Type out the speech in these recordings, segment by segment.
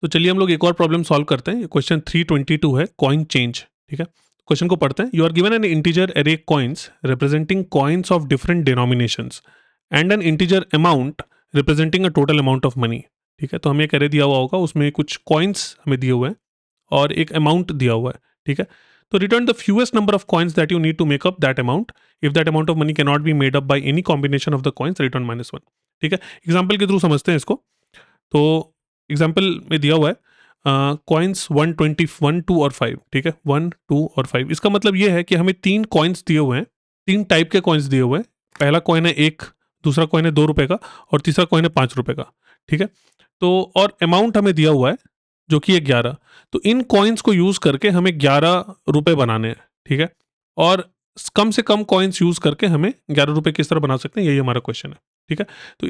तो चलिए हम लोग एक और प्रॉब्लम सॉल्व करते हैं। क्वेश्चन 322 है, कॉइन चेंज। ठीक है, क्वेश्चन को पढ़ते हैं। You are given an integer array coins representing coins of different denominations and an integer amount representing a total amount of money. ठीक है, तो हमें एक एरे दिया हुआ होगा, उसमें कुछ कॉइन्स हमें दिए हुए हैं और एक अमाउंट दिया हुआ है। ठीक है, तो return the fewest number of coins that you need to make up that amount. If that amount of money can not be made up by any combination of the coins, return -1। ठीक है, example के through समझते हैं इसको। तो example में दिया हुआ है कॉइन्स 121, 2 और 5। ठीक है, 1, 2 और 5। इसका मतलब ये है कि हमें 3 कॉइन्स दिए हुए हैं, 3 टाइप के कॉइन्स दिए हुए हैं। पहला कॉइन है 1, दूसरा कॉइन है 2 रुपए का और तीसरा कॉइन है 5 रुपए का। ठीक है, तो और अमाउंट हमें दिया हुआ है जो कि है 11। तो इन कॉइन्स को यूज करके हमें 11 रुपए बनाने हैं। ठीक है, और कम से कम कॉइन्स यूज करके हमें 11 रुपए किस तरह बना सकते हैं, यही हमारा क्वेश्चन है। ठीक है, तो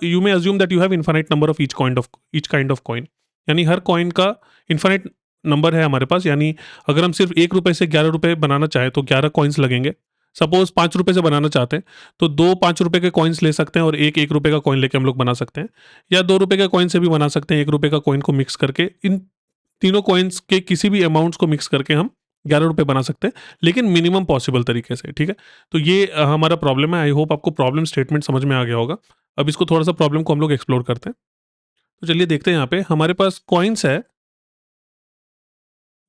you may assume that you have infinite number of each kind of coin. यानी हर कॉइन का इनफाइनाइट नंबर है हमारे पास। यानी अगर हम सिर्फ 1 रुपए से 11 रुपए बनाना चाहें तो 11 कॉइन्स लगेंगे। सपोज 5 रुपए से बनाना चाहते हैं तो 2 5 रुपए के कॉइन्स ले सकते हैं और एक 1 रुपए का कॉइन लेके हम लोग बना सकते हैं, या 2 रुपए के कॉइन से भी बना सकते हैं। 1 रुपए का कॉइन को मिक्स करके इन तीनों कॉइन्स के किसी भी अमाउंट्स को मिक्स करके हम 11 रुपए बना सकते हैं, लेकिन मिनिमम पॉसिबल तरीके से। ठीक है, तो ये हमारा प्रॉब्लम है। आई होप आपको प्रॉब्लम स्टेटमेंट समझ में आ गया होगा। अब इसको थोड़ा सा प्रॉब्लम को हम लोग एक्सप्लोर करते हैं। तो चलिए देखते हैं, यहाँ पे हमारे पास कॉइन्स है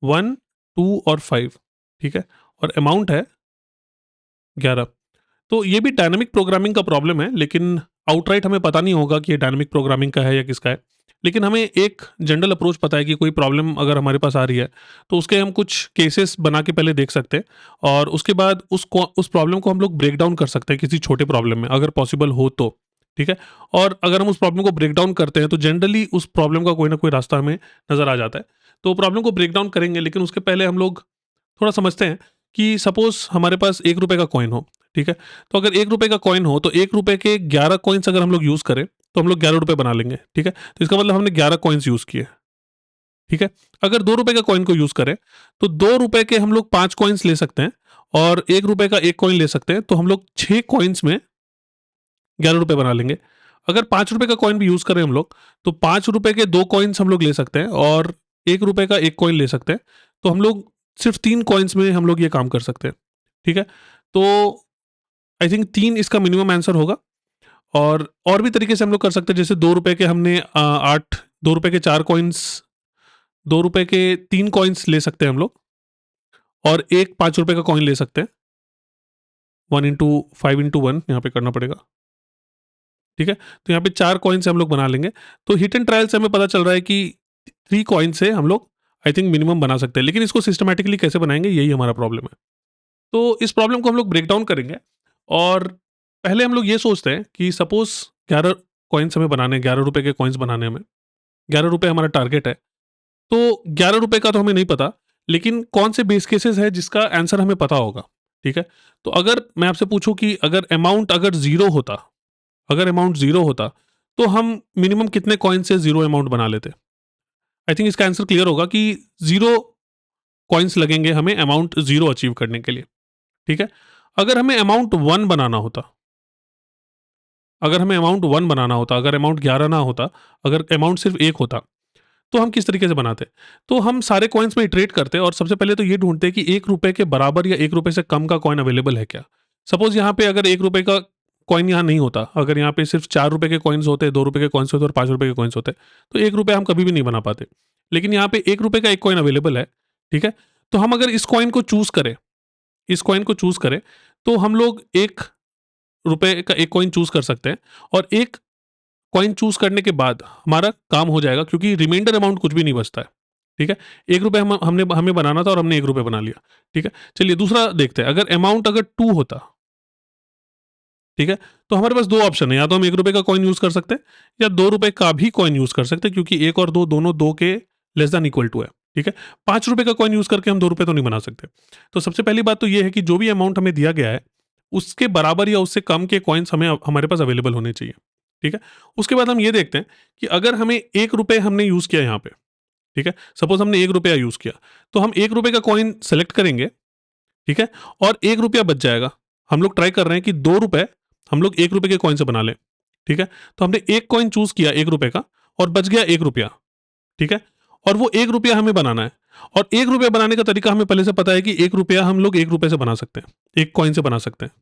1, 2 और 5। ठीक है, और अमाउंट है 11। तो ये भी डायनामिक प्रोग्रामिंग का प्रॉब्लम है, लेकिन आउटराइट हमें पता नहीं होगा कि ये डायनामिक प्रोग्रामिंग का है या किसका है। लेकिन हमें एक जनरल अप्रोच पता है कि कोई प्रॉब्लम अगर हमारे पास आ रही है तो उसके हम कुछ केसेस बना के पहले देख सकते हैं, और उसके बाद उस प्रॉब्लम को हम लोग ब्रेक डाउन कर सकते हैं किसी छोटे प्रॉब्लम में, अगर पॉसिबल हो तो। ठीक है, और अगर हम उस प्रॉब्लम को ब्रेक डाउन करते हैं तो जनरली उस प्रॉब्लम का कोई ना कोई रास्ता हमें नजर आ जाता है। तो प्रॉब्लम को ब्रेक डाउन करेंगे, लेकिन उसके पहले हम लोग थोड़ा समझते हैं कि सपोज हमारे पास 1 रुपए का कॉइन हो। ठीक है, तो अगर 1 रुपए का कॉइन हो तो 1 रुपए के 11 कॉइन्स अगर हम लोग यूज करें तो हम लोग 11 रुपए बना लेंगे। ठीक है, तो इसका मतलब हमने 11 कॉइन्स यूज किए। ठीक है, अगर 2 रुपए का कॉइन को यूज करें तो 2 रुपए के हम लोग 5 कॉइन्स ले सकते हैं और 1 रुपए का एक कॉइन ले सकते हैं, तो हम लोग 6 कॉइन्स में 11 रुपए बना लेंगे। अगर 5 रुपए का कॉइन भी यूज करें हम लोग तो 5 रुपए के 2 कॉइन्स हम लोग ले सकते हैं और 1 रुपए का एक कॉइन ले सकते हैं, तो हम लोग सिर्फ 3 कॉइन्स में हम लोग ये काम कर सकते हैं। ठीक है, तो आई थिंक 3 इसका मिनिमम आंसर होगा। और भी तरीके से हम लोग कर सकते हैं, जैसे 2 रुपए के हमने 8, 2 रुपए के 4 कॉइन्स, 2 रुपए के 3 कॉइन्स ले सकते हैं हम लोग, और एक 5 रुपए का कॉइन ले सकते हैं। 1 इंटू 5 इंटू 1 यहाँ पे करना पड़ेगा। ठीक है, तो यहाँ पे 4 कॉइन से हम लोग बना लेंगे। तो हिट एंड ट्रायल से हमें पता चल रहा है कि 3 कॉइन से हम लोग आई थिंक मिनिमम बना सकते हैं, लेकिन इसको सिस्टमैटिकली कैसे बनाएंगे, यही हमारा प्रॉब्लम है। तो इस प्रॉब्लम को हम लोग ब्रेक डाउन करेंगे, और पहले हम लोग ये सोचते हैं कि सपोज 11 कॉइन्स हमें बनाने, 11 रुपए के कॉइन्स बनाने हमें, 11 रुपए हमारा टारगेट है। तो 11 रुपए का तो हमें नहीं पता, लेकिन कौन से बेस केसेस है जिसका आंसर हमें पता होगा। ठीक है, तो अगर मैं आपसे पूछूं कि अगर अमाउंट अगर जीरो होता, अगर अमाउंट जीरो होता तो हम मिनिमम कितने कॉइन से जीरो अमाउंट बना लेते। आई थिंक इसका आंसर क्लियर होगा कि जीरो कॉइन्स लगेंगे हमें अमाउंट जीरो अचीव करने के लिए। ठीक है, अगर हमें अमाउंट 1 बनाना होता, अगर हमें अमाउंट 1 बनाना होता, अगर अमाउंट 11 ना होता, अगर अमाउंट सिर्फ 1 होता, तो हम किस तरीके से बनाते? तो हम सारे कॉइन्स में इटरेट करते और सबसे पहले तो ये ढूंढते कि 1 रुपए के बराबर या 1 रुपए से कम का कॉइन अवेलेबल है क्या। सपोज यहाँ पे अगर 1 रुपए का कॉइन यहाँ नहीं होता, अगर यहाँ पे सिर्फ 4 रुपए के कॉइन्स होते, 2 रुपए के कॉइन्स होते और 5 रुपए के कॉइन्स होते, तो 1 रुपए हम कभी भी नहीं बना पाते। लेकिन यहाँ पे 1 रुपए का एक कॉइन अवेलेबल है। ठीक है, तो हम अगर इस कॉइन को चूज करें, इस कॉइन को चूज करें, तो हम लोग 1 रुपए का एक कॉइन चूज कर सकते हैं, और एक कॉइन चूज करने के बाद हमारा काम हो जाएगा, क्योंकि रिमाइंडर अमाउंट कुछ भी नहीं बचता है। ठीक है, 1 रुपए हमने हमें बनाना था और हमने 1 रुपए बना लिया। ठीक है, चलिए दूसरा देखते हैं। अगर अमाउंट अगर 2 होता, ठीक है, तो हमारे पास 2 ऑप्शन है, या तो हम 1 रुपए का कॉइन यूज कर सकते हैं या 2 रुपए का भी कॉइन यूज कर सकते हैं, क्योंकि 1 और 2 दोनों 2 के लेस देन इक्वल टू है। ठीक है, 5 रुपए का कॉइन यूज करके हम 2 रुपए तो नहीं बना सकते। तो सबसे पहली बात तो ये है कि जो भी अमाउंट हमें दिया गया है उसके बराबर या उससे कम के कॉइन्स हमें हमारे पास अवेलेबल होने चाहिए। ठीक है, उसके बाद हम ये देखते हैं कि अगर हमें 1 रुपए हमने यूज किया यहाँ पे, ठीक है, सपोज हमने 1 रुपया यूज किया, तो हम 1 रुपए का कॉइन सेलेक्ट करेंगे। ठीक है, और 1 रुपया बच जाएगा। हम लोग ट्राई कर रहे हैं कि 2 रुपए हम लोग 1 रुपए के कॉइन से बना लें। ठीक है, तो हमने एक कॉइन चूज किया 1 रुपए का और बच गया 1 रुपया। ठीक है, और वो 1 रुपया हमें बनाना है। और 1 रुपया बनाने का तरीका हमें पहले से पता है कि 1 रुपया हम लोग 1 रुपये से बना सकते हैं, 1 कॉइन से बना सकते हैं,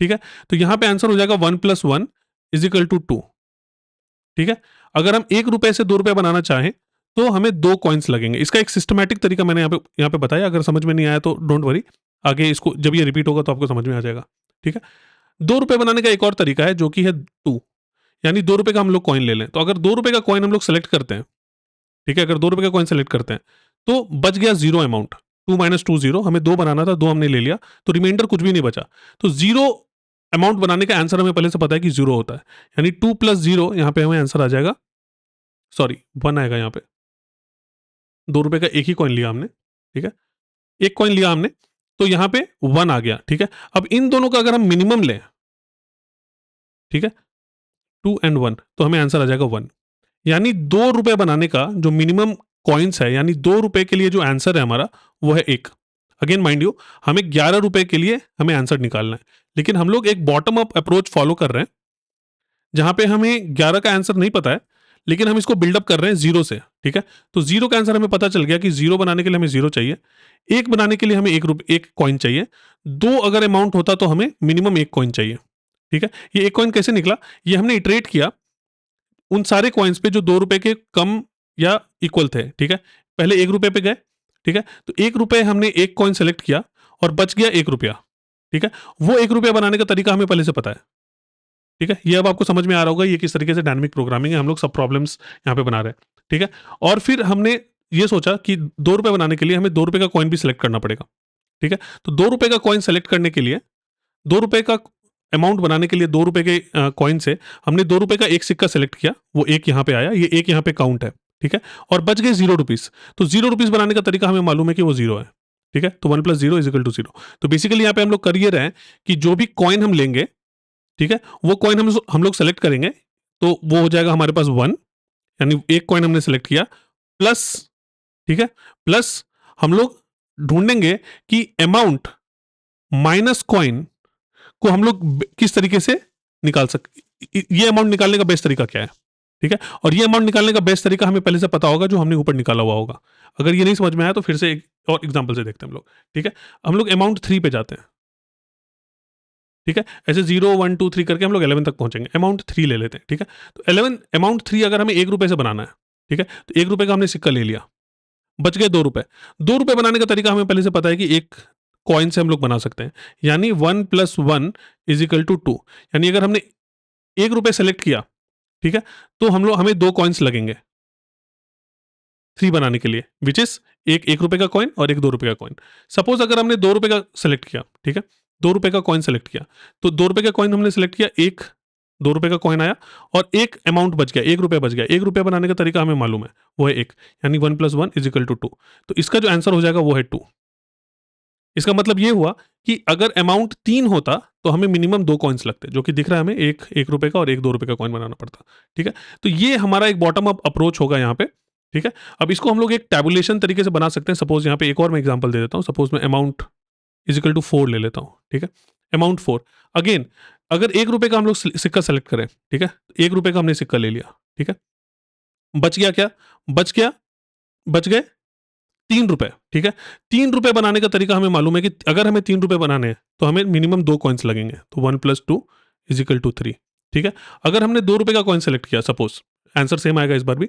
ठीक है? तो यहाँ पे आंसर हो जाएगा 1 + 1 = 2, ठीक है? अगर हम 1 रुपये से 2 रुपये बनाना चाहें, तो हमें 2 कॉइन्स लगेंगे। इसका एक सिस्टमैटिक तरीका मैंने यहाँ पे बताया, अगर समझ में नहीं आया तो डोंट वरी, आगे इसको जब ये रिपीट होगा तो आपको समझ में आ जाएगा, ठीक है? 2 रुपये बनाने का एक और तरीका है जो कि है 2, यानी 2 रुपये का हम लोग कॉइन ले लें। तो अगर 2 रुपये का कॉइन हम लोग सेलेक्ट करते हैं, ठीक है? अगर 2 रुपये का कॉइन सेलेक्ट करते हैं, तो बच गया 0 अमाउंट, 2 - 2 0, हमें 2 बनाना था, 2 हमने ले लिया, तो रिमाइंडर कुछ भी नहीं बचा। तो 0 अमाउंट बनाने का आंसर हमें पहले से पता है कि 0 होता है, यानी 2 + 0 यहाँ पे हमें आंसर आ जाएगा, सॉरी 1 आएगा यहाँ पे। 2 रुपये का एक ही कॉइन लिया हमने, ठीक है? एक कॉइन लिया हमने, तो यहाँ पे 1 आ गया, ठीक है? अब इन दोनों का अगर हम मिनिमम लें, ठीक है? 2 and 1, तो हमें आंसर आ जाएगा 1। यानी 2 रुपये बनाने का जो मिनिमम कॉइन्स है, यानी 2 रुपये के लिए जो आंसर है हमारा, वो है 1। अगेन माइंड यू, हमें 11 रुपये के लिए हमें आंसर निकालना है, लेकिन हम लोग एक बॉटम अप अप्रोच फॉलो कर रहे हैं, जहां पे हमें 11 का आंसर नहीं पता है, लेकिन हम इसको बिल्डअप कर रहे हैं 0 से, ठीक है? तो 0 का आंसर हमें पता चल गया कि 0 बनाने के लिए हमें 0 चाहिए, 1 बनाने के लिए हमें 1 कॉइन चाहिए, 2 अगर अमाउंट होता तो हमें मिनिमम 1 कॉइन चाहिए, ठीक है? ये 1 कॉइन कैसे निकला? ये हमने इटरेट किया उन सारे कॉइन्स पे जो 2 रुपए के कम या इक्वल थे, ठीक है? पहले 1 रुपए पे गए, ठीक है? तो 1 रुपए हमने 1 कॉइन सेलेक्ट किया और बच गया 1 रुपया, ठीक है? वो 1 रुपया बनाने का तरीका हमें पहले से पता है, ठीक है? ये अब आपको समझ में आ रहा होगा ये किस तरीके से डायनामिक प्रोग्रामिंग है, हम लोग सब प्रॉब्लम्स यहाँ पे बना रहे हैं, ठीक है? और फिर हमने ये सोचा कि 2 रुपए बनाने के लिए हमें 2 रुपए का कॉइन भी सेलेक्ट करना पड़ेगा, ठीक है? तो 2 रुपए का कॉइन सेलेक्ट करने के लिए 2 रुपए का अमाउंट बनाने के लिए 2 रुपए के कॉइन से हमने 2 रुपए का एक सिक्का सेलेक्ट किया, वो एक यहाँ पे आया, ये एक यहाँ पे काउंट है, ठीक है? और बच गए 0 रुपीस। तो 0 रुपीस बनाने का तरीका हमें मालूम है कि वो 0 है, ठीक है? तो 1 + 0 = 0। तो बेसिकली यहाँ पे हम लोग कर ये रहे हैं कि जो भी कॉइन हम लेंगे, ठीक है? वो कॉइन हम लोग सेलेक्ट करेंगे, तो वो हो जाएगा हमारे पास 1, यानी एक कॉइन हमने सेलेक्ट किया, प्लस, ठीक है? प्लस हम लोग ढूंढेंगे कि अमाउंट माइनस कॉइन को हम लोग किस तरीके से निकाल सकते, ये अमाउंट निकालने का बेस्ट तरीका क्या है, ठीक है? और ये अमाउंट निकालने का बेस्ट तरीका हमें पहले से पता होगा जो हमने ऊपर निकाला हुआ होगा। अगर ये नहीं समझ में आया तो फिर से एक और एग्जांपल से देखते हैं हम लोग, ठीक है? हम लोग अमाउंट 3 पे जाते हैं, ठीक है? ऐसे 0 1 2 3 करके हम लोग 11 तक पहुंचेंगे, अमाउंट 3 ले लेते हैं, ठीक है? तो 11 अमाउंट 3 अगर हमें 1 रुपए से बनाना है, ठीक है? तो 1 रुपए का हमने सिक्का ले लिया, बच गए 2 रुपए। 2 रुपए बनाने का तरीका हमें पहले से पता है कि एक कॉइन से हम लोग बना सकते हैं, यानी 1 + 1 = 2। यानी अगर हमने 1 रुपए सेलेक्ट किया, ठीक है? तो हमें 2 कॉइन्स लगेंगे 3 बनाने के लिए, व्हिच इज एक 1 रुपए का कॉइन और एक 2 रुपए का कॉइन। सपोज अगर हमने 2 रुपए का सेलेक्ट किया, ठीक है? 2 रुपए का कॉइन सेलेक्ट किया, तो 2 रुपए का कॉइन हमने सेलेक्ट किया, एक 2 रुपए का कॉइन आया और एक अमाउंट बच गया, 1 रुपया बच गया। 1 रुपया बनाने का तरीका हमें मालूम है, वो है 1, यानी 1 + 1 = 2। तो इसका जो आंसर हो जाएगा वो है 2। इसका मतलब ये हुआ कि अगर अमाउंट 3 होता तो हमें मिनिमम 2 कॉइन्स लगते, जो कि दिख रहा है हमें, एक 1 रुपए का और एक 2 रुपए का कॉइन बनाना पड़ता, ठीक है? तो ये हमारा एक बॉटम अप अप्रोच होगा यहाँ पे, ठीक है? अब इसको हम लोग एक टैबुलेशन तरीके से बना सकते हैं। सपोज यहाँ पे एक और मैं एग्जांपल दे देता हूँ। सपोज मैं अमाउंट = 4 ले लेता हूँ, ठीक है? अमाउंट 4, अगेन अगर 1 रुपए का हम लोग सिक्का सेलेक्ट करें, ठीक है? 1 रुपए का हमने सिक्का ले लिया, ठीक है? बच गया क्या? बच गए 3 रुपए, ठीक है? 3 रुपए बनाने का तरीका हमें मालूम है कि अगर हमें 3 रुपए बनाने हैं, तो हमें मिनिमम 2 कॉइन्स लगेंगे। तो 1 + 2 = 3, ठीक है? अगर हमने 2 रुपए का कॉइन सेलेक्ट किया, सपोज आंसर सेम आएगा इस बार भी।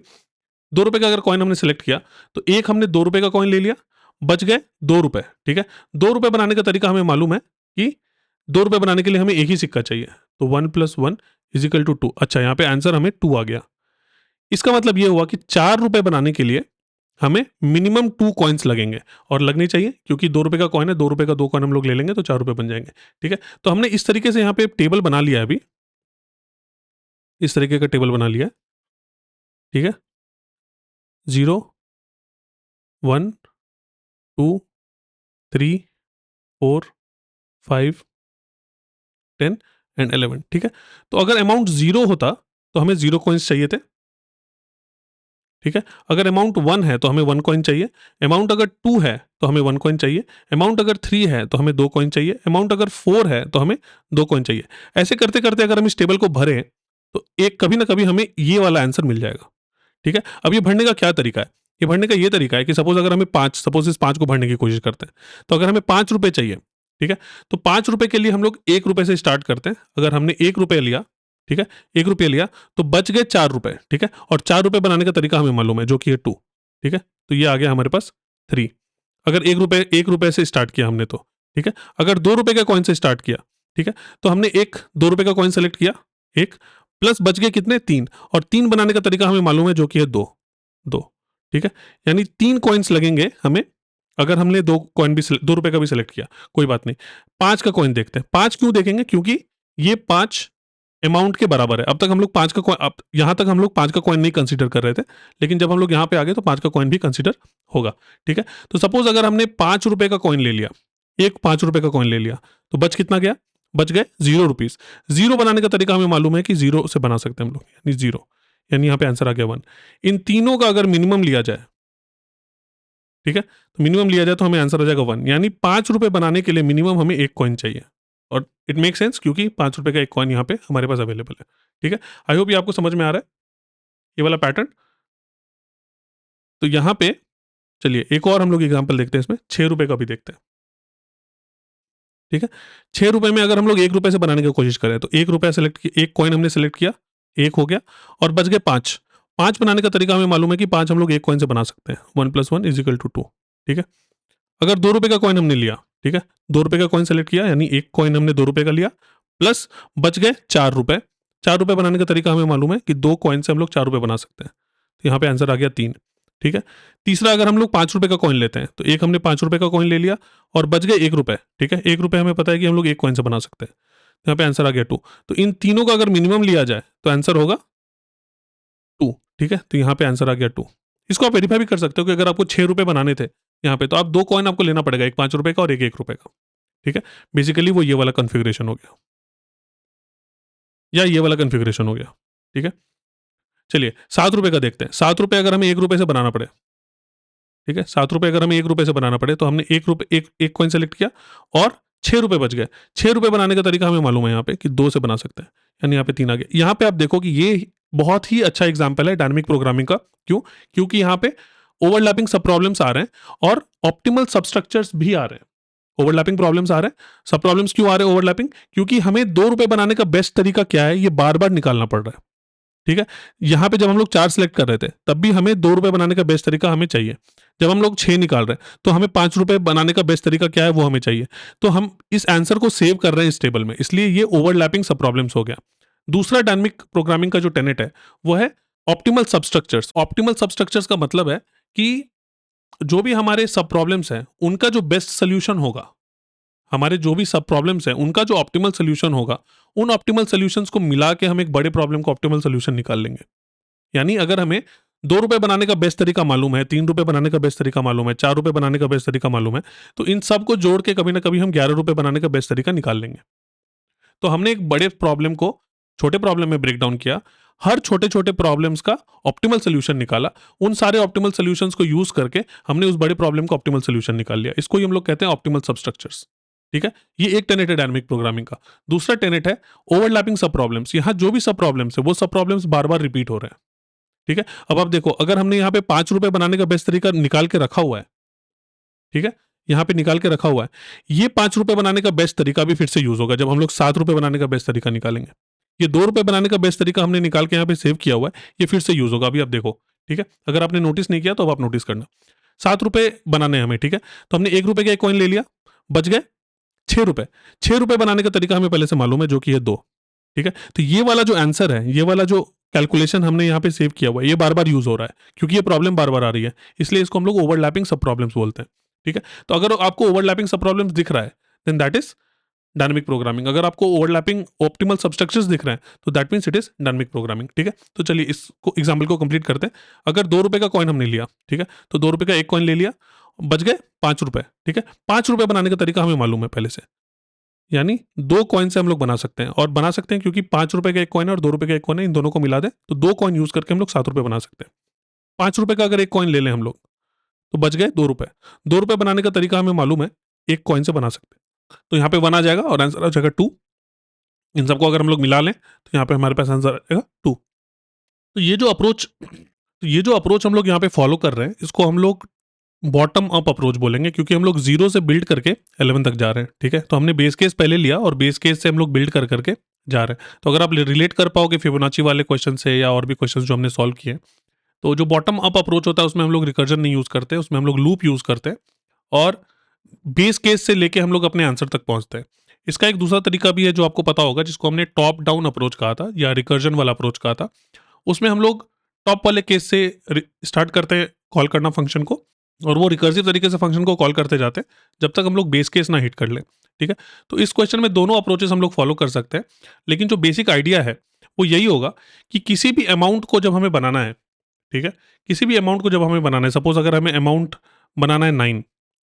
2 रुपए का अगर कॉइन हमने सेलेक्ट किया, तो एक हमने 2 रुपए का कॉइन ले लिया, बच गए 2 रुपए, ठीक है? 2 रुपए बनाने का तरीका हमें मालूम है कि 2 रुपए बनाने के लिए हमें एक ही सिक्का चाहिए। तो 1 + 1 = 2। अच्छा, यहाँ पे आंसर हमें 2 आ गया। इसका मतलब ये हुआ कि 4 रुपए बनाने के लिए हमें मिनिमम 2 कॉइन्स लगेंगे, और लगने चाहिए क्योंकि 2 रुपए का कॉइन है, 2 रुपए का 2 कॉइन हम लोग ले लेंगे तो 4 रुपए बन जाएंगे, ठीक है? तो हमने इस तरीके से यहाँ पे टेबल बना लिया है अभी, इस तरीके का टेबल बना लिया है, ठीक है? 0 1 2 3 4 5 10 एंड 11, ठीक है? तो अगर अमाउंट 0 होता तो हमें 0 कॉइन्स चाहिए थे, ठीक है? अगर अमाउंट 1 है तो हमें 1 कॉइन चाहिए, अमाउंट अगर 2 है तो हमें 1 कॉइन चाहिए, अमाउंट अगर 3 है तो हमें 2 कॉइन चाहिए, अमाउंट अगर 4 है तो हमें 2 कॉइन चाहिए। ऐसे करते-करते अगर हम इस टेबल को भरें, तो एक कभी ना कभी हमें ये वाला आंसर मिल जाएगा, ठीक है? अब ये भरने का क्या तरीका है? ये भरने का ये तरीका है कि सपोज अगर हमें सपोज इस 5 को भरने की कोशिश करते हैं, तो अगर हमें 5 रुपए चाहिए, ठीक है, तो 5 रुपए के लिए हम लोग 1 रुपए से स्टार्ट करते हैं। अगर हमने 1 रुपए लिया, ठीक है, 1 रुपया लिया, तो बच गए 4 रुपए, ठीक है, और 4 रुपए बनाने का तरीका हमें मालूम है, जो कि है 2, ठीक है, तो ये आ गया हमारे पास 3। अगर 1 रुपए से स्टार्ट किया हमने, तो ठीक है, अगर 2 रुपए के कॉइन से स्टार्ट किया, ठीक है, तो हमने 2 रुपए का कॉइन सेलेक्ट किया, 1 प्लस बच गए कितने, 3, और 3 बनाने का तरीका हमें मालूम है, जो कि है 2, 2, ठीक है, यानी 3 कॉइन्स लगेंगे हमें। अगर हमने 2 कॉइन भी 2 रुपए का भी सेलेक्ट किया, कोई बात नहीं। 5 का कॉइन देखते हैं। 5 क्यों देखेंगे? क्योंकि ये 5 अमाउंट के बराबर है। अब तक हम लोग 5 का कॉइन, अब यहाँ तक हम लोग 5 का कॉइन नहीं कंसीडर कर रहे थे, लेकिन जब हम लोग यहाँ पे आ गए तो 5 का कॉइन भी कंसीडर होगा, ठीक है। तो सपोज अगर हमने 5 रुपए का कॉइन ले लिया, एक 5 रुपए का कॉइन ले लिया, तो बच कितना गया? बच गए 0 रुपीज। 0 बनाने का तरीका हमें मालूम है कि 0 से बना सकते हैं हम लोग, यानी 0, यानी यहाँ पे आंसर आ गया 1। इन तीनों का अगर मिनिमम लिया जाए, ठीक है, तो मिनिमम लिया जाए तो हमें आंसर आ जाएगा 1, यानी 5 रुपए बनाने के लिए मिनिमम हमें एक कॉइन चाहिए। और इट मेक सेंस, क्योंकि 5 रुपए का एक कॉइन यहाँ पे हमारे पास अवेलेबल है, ठीक है। आई होप ये आपको समझ में आ रहा है, ये वाला पैटर्न। तो यहाँ पे चलिए एक और हम लोग एग्जाम्पल देखते हैं, इसमें 6 रुपए का भी देखते हैं, ठीक है। 6 रुपए में अगर हम लोग 1 रुपए से बनाने की कोशिश करें, तो 1 रुपया सेलेक्ट किया, एक कॉइन हमने सेलेक्ट किया, 1 हो गया, और बच गए 5। 5 बनाने का तरीका हमें मालूम है कि 5 हम लोग एक कॉइन से बना सकते हैं, 1 + 1 = 2, ठीक है। अगर 2 रुपए का कॉइन हमने लिया, ठीक है, 2 रुपए का कॉइन सेलेक्ट किया, यानी एक कॉइन हमने 2 रुपए का लिया, प्लस बच गए 4 रुपए। 4 रुपए बनाने का तरीका हमें मालूम है कि 2 कॉइन से हम लोग 4 रुपए बना सकते हैं, तो यहाँ पे आंसर आ गया 3, ठीक है। तीसरा, अगर हम लोग 5 रुपए का कॉइन लेते हैं, तो एक हमने 5 रुपए का कॉइन ले लिया और बच गए 1 रुपए, ठीक है। 1 रुपए हमें पता है कि हम लोग एक कॉइन से बना सकते हैं, तो यहाँ पे आंसर आ गया 2। तो इन तीनों का अगर मिनिमम लिया जाए तो आंसर होगा 2, ठीक है। तो यहाँ पे आंसर आ गया 2। इसको आप वेरीफाई भी कर सकते हो कि अगर आपको 6 रुपए बनाने थे यहाँ पे, तो आप 2 कॉइन आपको लेना पड़ेगा, एक 5 रुपए का और एक 1 रुपए का, ठीक है। बेसिकली वो ये वाला कॉन्फ़िगरेशन हो गया, या ये वाला कॉन्फ़िगरेशन हो गया, ठीक है। चलिए 7 रुपए का देखते हैं। 7 रुपए अगर हमें 1 रुपए से बनाना पड़े, ठीक है, 7 रुपए अगर हमें 1 रुपए से बनाना पड़े, तो हमने 1 रुपए एक कॉइन सेलेक्ट किया और 6 रुपए बच गए। 6 रुपए बनाने का तरीका हमें मालूम है यहाँ पे कि 2 से बना सकते हैं, यानी यहाँ पे 3 आ गए। यहाँ पे आप देखो कि ये बहुत ही अच्छा एग्जाम्पल है डायनामिक प्रोग्रामिंग का। क्यों? क्योंकि यहाँ पे ओवरलैपिंग सब प्रॉब्लम्स आ रहे हैं और ऑप्टिमल सबस्ट्रक्चर्स भी आ रहे हैं। ओवरलैपिंग प्रॉब्लम्स आ रहे हैं, सब प्रॉब्लम्स क्यों आ रहे हैं ओवरलैपिंग? क्योंकि हमें 2 रुपए बनाने का बेस्ट तरीका क्या है, ये बार-बार निकालना पड़ रहा है, ठीक है। यहाँ पे जब हम लोग 4 सेलेक्ट कर रहे थे, तब भी हमें 2 रुपए बनाने का बेस्ट तरीका हमें चाहिए। जब हम लोग 6 निकाल रहे हैं, तो हमें 5 रुपए बनाने का बेस्ट तरीका क्या है, वो हमें चाहिए। तो हम इस आंसर को सेव कर रहे हैं इस टेबल में, इसलिए ये ओवरलैपिंग सब प्रॉब्लम्स हो गया। दूसरा डायनामिक प्रोग्रामिंग का जो टेनेट है, वो है ऑप्टिमल सबस्ट्रक्चर्स। ऑप्टिमल सबस्ट्रक्चर्स का मतलब है कि जो भी हमारे सब प्रॉब्लम्स हैं, उनका जो बेस्ट सोल्यूशन होगा, हमारे जो भी सब प्रॉब्लम्स हैं, उनका जो ऑप्टिमल सोल्यूशन होगा, उन ऑप्टिमल सोल्यूशंस को मिला के हम एक बड़े प्रॉब्लम का ऑप्टिमल सोल्यूशन निकाल लेंगे। यानी अगर हमें 2 रुपए बनाने का बेस्ट तरीका मालूम है, 3 रुपए बनाने का बेस्ट तरीका मालूम है, 4 रुपए बनाने का बेस्ट तरीका मालूम है, तो इन सब को जोड़ के कभी ना कभी हम 11 रुपए बनाने का बेस्ट तरीका निकाल लेंगे। तो हमने एक बड़े प्रॉब्लम को छोटे प्रॉब्लम में ब्रेक डाउन किया, हर छोटे-छोटे प्रॉब्लम्स का ऑप्टिमल सॉल्यूशन निकाला, उन सारे ऑप्टिमल सॉल्यूशंस को यूज करके हमने उस बड़े प्रॉब्लम का ऑप्टिमल सॉल्यूशन निकाल लिया। इसको ही हम लोग कहते हैं ऑप्टिमल सबस्ट्रक्चर्स, ठीक है। ये एक टेनेट है डायनामिक प्रोग्रामिंग का। दूसरा टेनेट है ओवरलैपिंग सब प्रॉब्लम्स। यहाँ जो भी सब प्रॉब्लम्स है, वो सब प्रॉब्लम्स बार-बार रिपीट हो रहे हैं, ठीक है। अब आप देखो, अगर हमने यहाँ पे 5 रुपए बनाने का बेस्ट तरीका निकाल के रखा हुआ है, ठीक है, यहाँ पे निकाल के रखा हुआ है, ये 5 रुपए बनाने का बेस्ट तरीका भी फिर से यूज होगा जब हम लोग 7 रुपए बनाने का बेस्ट तरीका निकालेंगे। ये 2 रुपए बनाने का बेस्ट तरीका हमने निकाल के यहाँ पे सेव किया हुआ है, ये फिर से यूज होगा। अभी आप देखो, ठीक है, अगर आपने नोटिस नहीं किया तो अब आप नोटिस करना। 7 रुपए बनाने हैं हमें, ठीक है, तो हमने 1 रुपए का एक कॉइन ले लिया, बच गए 6 रुपए। 6 रुपए बनाने का तरीका हमें पहले से मालूम है, जो कि है 2, ठीक है। तो ये वाला जो आंसर है, ये वाला जो कैलकुलेशन हमने यहाँ पे सेव किया हुआ है, ये बार बार यूज हो रहा है क्योंकि ये प्रॉब्लम बार बार आ रही है, इसलिए इसको हम लोग ओवरलैपिंग सब प्रॉब्लम्स बोलते हैं, ठीक है। तो अगर आपको ओवरलैपिंग सब प्रॉब्लम्स दिख रहा है, then that is dynamic programming. अगर आपको ओवरलैपिंग ऑप्टिमल सबस्ट्रक्चर्स दिख रहे हैं, तो that means it is dynamic programming, ठीक है। तो चलिए इसको एग्जाम्पल को कंप्लीट करते हैं। अगर 2 रुपए का कॉइन हमने लिया, ठीक है, तो 2 रुपए का एक कॉइन ले लिया, बच गए 5 रुपए, ठीक है। 5 रुपए बनाने का तरीका हमें मालूम है पहले से, यानी 2 कॉइन से हम लोग बना सकते हैं, और बना सकते हैं क्योंकि 5 रुपए का एक कॉइन है और 2 रुपए का एक कॉइन है, इन दोनों को मिला दें तो 2 कॉइन यूज करके हम लोग 7 रुपए बना सकते हैं। 5 रुपए का अगर एक कॉइन ले लें हम लोग, तो बच गए 2 रुपए। 2 रुपए बनाने का तरीका हमें मालूम है, एक कॉइन से बना सकते हैं, तो यहाँ पे 1 आ जाएगा और आंसर आ जाएगा 2। इन सबको अगर हम लोग मिला लें, तो यहाँ पे हमारे पास आंसर आ जाएगा 2। तो ये जो अप्रोच तो ये जो अप्रोच हम लोग यहाँ पे फॉलो कर रहे हैं, इसको हम लोग बॉटम अप अप्रोच बोलेंगे, क्योंकि हम लोग 0 से बिल्ड करके 11 तक जा रहे हैं, ठीक है। तो हमने बेस केस पहले लिया और बेस केस से हम लोग बिल्ड कर करके जा रहे हैं। तो अगर आप रिलेट कर पाओगे फिबोनाची वाले क्वेश्चन से या और भी क्वेश्चन जो हमने सॉल्व किए, तो जो बॉटम अप अप्रोच होता है उसमें हम लोग रिकर्जन नहीं यूज करते, उसमें हम लोग लूप यूज करते हैं और बेस केस से लेके हम लोग अपने आंसर तक पहुंचते हैं। इसका एक दूसरा तरीका भी है जो आपको पता होगा, जिसको हमने टॉप डाउन अप्रोच कहा था या रिकर्जन वाला अप्रोच कहा था। उसमें हम लोग टॉप वाले केस से स्टार्ट करते हैं कॉल करना फंक्शन को, और वो रिकर्सिव तरीके से फंक्शन को कॉल करते जाते हैं जब तक हम लोग बेस केस ना हिट कर लें, ठीक है। तो इस क्वेश्चन में दोनों अप्रोचेस हम लोग फॉलो कर सकते हैं, लेकिन जो बेसिक आइडिया है वो यही होगा कि किसी भी अमाउंट को जब हमें बनाना है, ठीक है, किसी भी अमाउंट को जब हमें बनाना है, सपोज अगर हमें अमाउंट बनाना है 9,